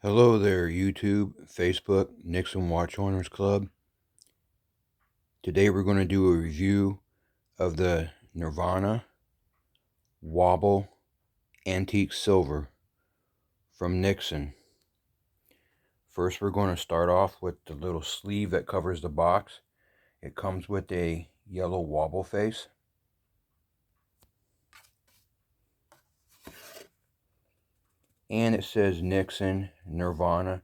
Hello there, YouTube, Facebook, Nixon Watch Owners Club. Today we're going to do a review of the Nirvana Wobble Antique Silver from Nixon. First, we're going to start off with the little sleeve that covers the box. It comes with a yellow wobble face. And it says Nixon Nirvana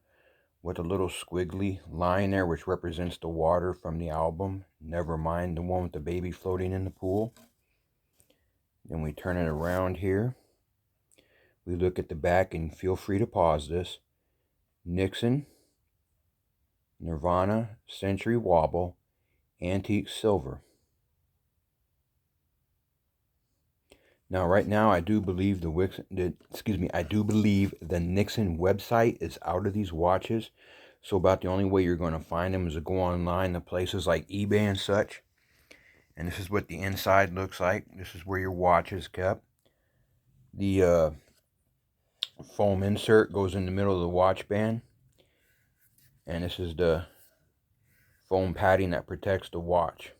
with a little squiggly line there, which represents the water from the album. Never mind the one with the baby floating in the pool. Then we turn it around here. We look at the back, and feel free to pause this. Nixon, Nirvana, Sentry Wobble, Antique Silver. Now, right now, I do believe the Nixon website is out of these watches. So about the only way you're going to find them is to go online to places like eBay and such. And this is what the inside looks like. This is where your watch is kept. The foam insert goes in the middle of the watch band. And this is the foam padding that protects the watch.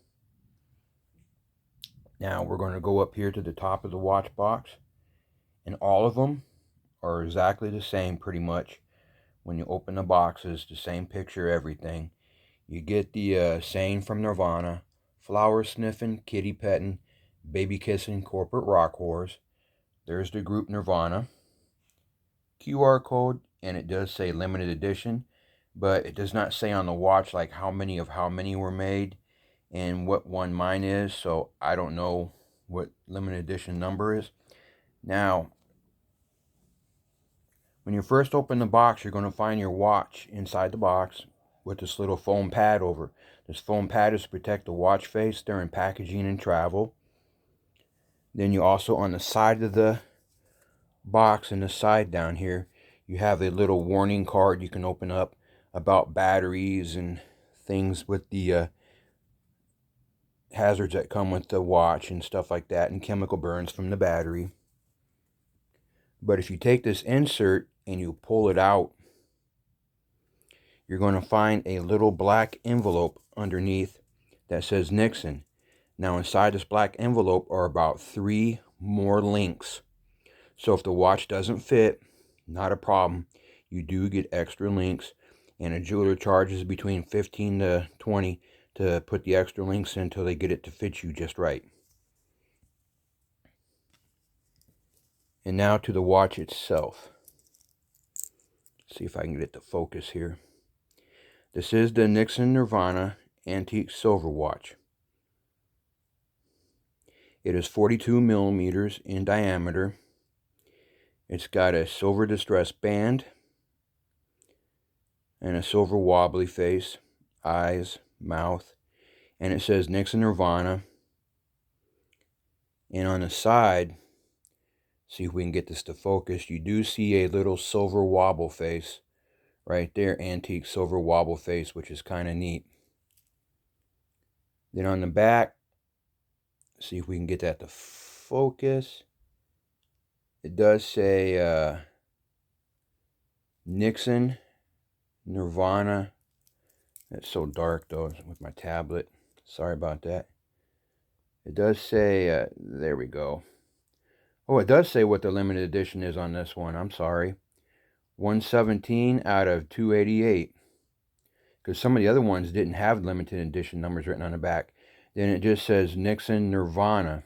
Now we're going to go up here to the top of the watch box, and all of them are exactly the same pretty much. When you open the boxes, the same picture, everything. You get the saying from Nirvana: flower sniffing, kitty petting, baby kissing, corporate rock whores. There's the group Nirvana. QR code, and it does say limited edition, but it does not say on the watch like how many were made and what one mine is, so I don't know what limited edition number is. Now, when you first open the box, you're going to find your watch inside the box with this little foam pad over. This foam pad is to protect the watch face during packaging and travel. Then you also, on the side of the box and the side down here, you have a little warning card you can open up about batteries and things with the hazards that come with the watch and stuff like that, and chemical burns from the battery. But if you take this insert and you pull it out, you're going to find a little black envelope underneath that says Nixon. Now inside this black envelope are about 3 more links. So if the watch doesn't fit, not a problem. You do get extra links, and a jeweler charges between 15 to 20 to put the extra links in until they get it to fit you just right. And now to the watch itself. See if I can get it to focus here. This is the Nixon Nirvana Antique Silver Watch. It is 42 millimeters in diameter. It's got a silver distress band and a silver wobbly face, eyes, mouth, and it says Nixon Nirvana. And on the side, see if we can get this to focus, you do see a little silver wobble face right there, antique silver wobble face, which is kind of neat. Then on the back, see if we can get that to focus. It does say Nixon Nirvana. It's so dark though with my tablet. Sorry about that. It does say, there we go. Oh, it does say what the limited edition is on this one. I'm sorry. 117 out of 288. Because some of the other ones didn't have limited edition numbers written on the back. Then it just says Nixon Nirvana.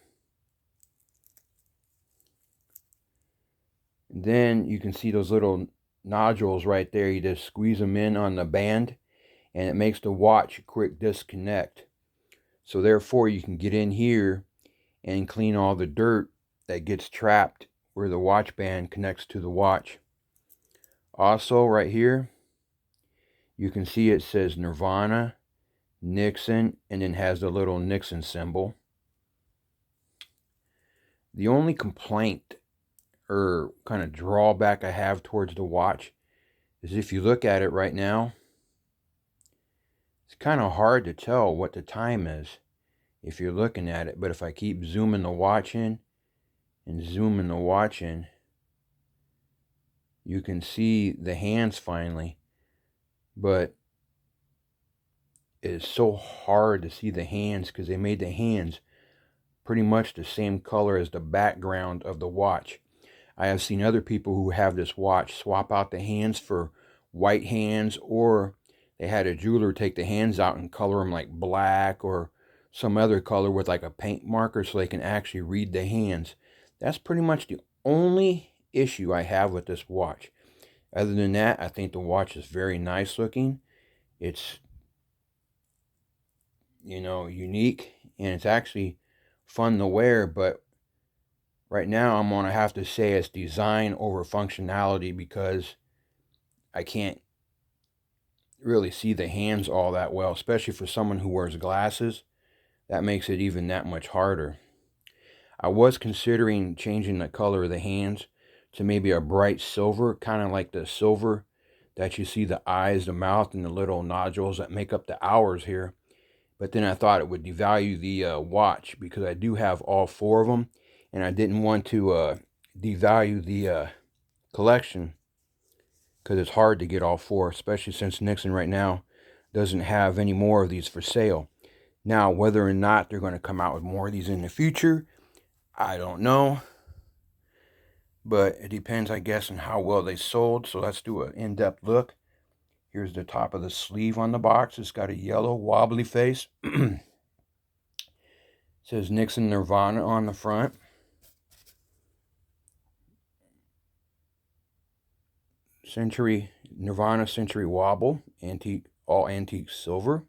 Then you can see those little nodules right there. You just squeeze them in on the band, and it makes the watch quick disconnect. So therefore you can get in here and clean all the dirt that gets trapped where the watch band connects to the watch. Also right here, you can see it says Nirvana, Nixon, and then has the little Nixon symbol. The only complaint or kind of drawback I have towards the watch is if you look at it right now, it's kind of hard to tell what the time is if you're looking at it. But if I keep zooming the watch in and zooming the watch in, you can see the hands finally, but it's so hard to see the hands because they made the hands pretty much the same color as the background of the watch. I have seen other people who have this watch swap out the hands for white hands, or they had a jeweler take the hands out and color them like black or some other color with like a paint marker so they can actually read the hands. That's pretty much the only issue I have with this watch. Other than that, I think the watch is very nice looking. It's, unique, and it's actually fun to wear, but right now I'm going to have to say it's design over functionality because I can't really see the hands all that well, especially for someone who wears glasses. That makes it even that much harder. I was considering changing the color of the hands to maybe a bright silver, kind of like the silver that you see the eyes, the mouth, and the little nodules that make up the hours here. But then I thought it would devalue the watch because I do have all four of them, and I didn't want to devalue the collection because it's hard to get all four, especially since Nixon right now doesn't have any more of these for sale. Now, whether or not they're going to come out with more of these in the future, I don't know. But it depends, I guess, on how well they sold. So let's do an in-depth look. Here's the top of the sleeve on the box. It's got a yellow wobbly face. It says Nixon Nirvana on the front. Sentry, Nirvana Sentry Wobble, antique, all antique silver.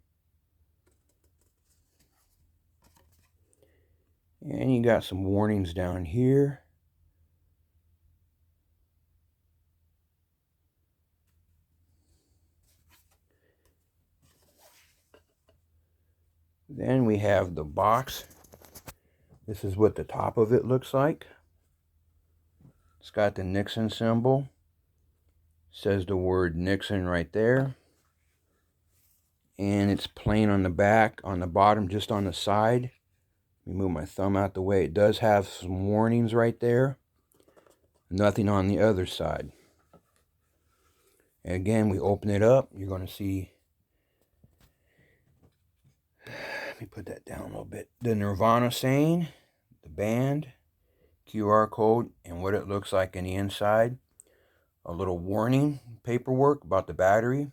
And you got some warnings down here. Then we have the box. This is what the top of it looks like. It's got the Nixon symbol. Says the word Nixon right there. And it's plain on the back, on the bottom, just on the side. Let me move my thumb out the way. It does have some warnings right there. Nothing on the other side. And again, we open it up. You're going to see, let me put that down a little bit. The Nirvana saying, the band, QR code, and what it looks like in the inside. A little warning paperwork about the battery.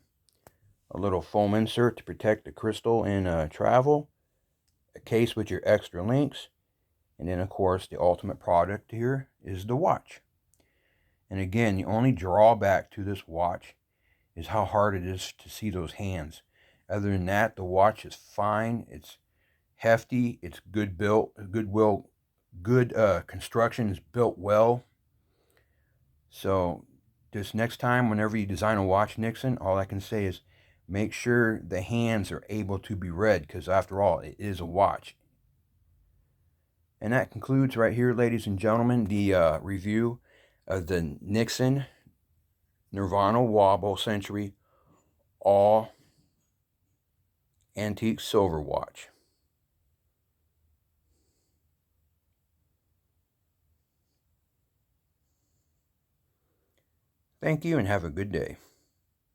A little foam insert to protect the crystal in travel. A case with your extra links. And then, of course, the ultimate product here is the watch. And again, the only drawback to this watch is how hard it is to see those hands. Other than that, the watch is fine. It's hefty. It's good built. Good construction. Is built well. So this next time, whenever you design a watch, Nixon, all I can say is make sure the hands are able to be read, because after all, it is a watch. And that concludes right here, ladies and gentlemen, the review of the Nixon Nirvana Wobble Sentry all antique silver watch. Thank you and have a good day.